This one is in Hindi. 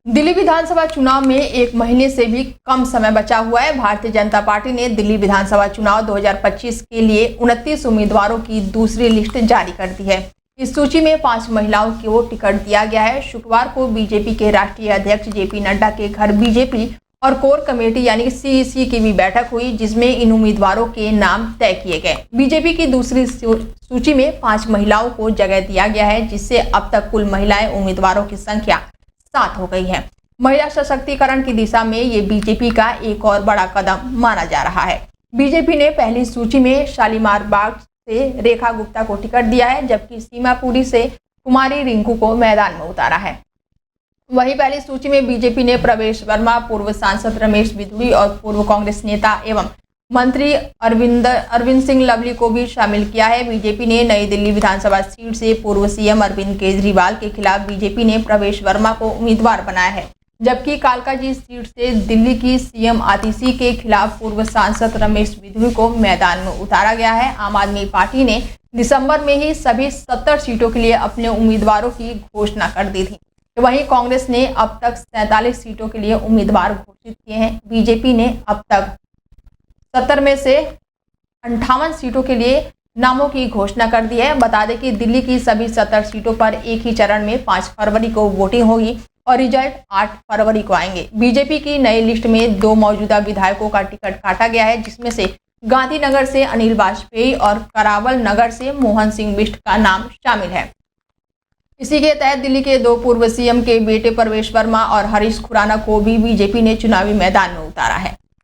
दिल्ली विधानसभा चुनाव में एक महीने से भी कम समय बचा हुआ है। भारतीय जनता पार्टी ने दिल्ली विधानसभा चुनाव 2025 के लिए 29 उम्मीदवारों की दूसरी लिस्ट जारी कर दी है। इस सूची में 5 महिलाओं को टिकट दिया गया है। शुक्रवार को बीजेपी के राष्ट्रीय अध्यक्ष जेपी नड्डा के घर बीजेपी और कोर कमेटी यानी सीईसी की भी बैठक हुई, जिसमें इन उम्मीदवारों के नाम तय किए गए। बीजेपी की दूसरी सूची में 5 महिलाओं को जगह दिया गया है, जिससे अब तक कुल महिलाएं उम्मीदवारों की संख्या 7 हो गई है। महिला सशक्तिकरण की दिशा में ये बीजेपी का एक और बड़ा कदम माना जा रहा है। बीजेपी ने पहली सूची में शालीमार बाग से रेखा गुप्ता को टिकट दिया है, जबकि सीमापुरी से कुमारी रिंकू को मैदान में उतारा है। वहीं पहली सूची में बीजेपी ने प्रवेश वर्मा, पूर्व सांसद रमेश बिधूड़ी और पूर्व कांग्रेस नेता एवं मंत्री अरविंद सिंह लवली को भी शामिल किया है। बीजेपी ने नई दिल्ली विधानसभा सीट से पूर्व सीएम अरविंद केजरीवाल के खिलाफ बीजेपी ने प्रवेश वर्मा को उम्मीदवार बनाया है, जबकि कालकाजी सीट से दिल्ली की सीएम आतिशी के खिलाफ पूर्व सांसद रमेश बिधूड़ी को मैदान में उतारा गया है। आम आदमी पार्टी ने दिसंबर में ही सभी 70 सीटों के लिए अपने उम्मीदवारों की घोषणा कर दी थी। वहीं कांग्रेस ने अब तक 47 सीटों के लिए उम्मीदवार घोषित किए हैं। बीजेपी ने अब तक 70 में से 58 सीटों के लिए नामों की घोषणा कर दी है। बता दें कि दिल्ली की सभी 70 सीटों पर एक ही चरण में 5 फरवरी को वोटिंग होगी और रिजल्ट 8 फरवरी को आएंगे। बीजेपी की नई लिस्ट में 2 मौजूदा विधायकों का टिकट काटा गया है, जिसमें से गांधीनगर से अनिल वाजपेयी और करावल नगर से मोहन सिंह बिष्ट का नाम शामिल है। इसी के तहत दिल्ली के 2 पूर्व सीएम के बेटे प्रवेश वर्मा और हरीश खुराना को भी बीजेपी ने चुनावी मैदान में उतारा है।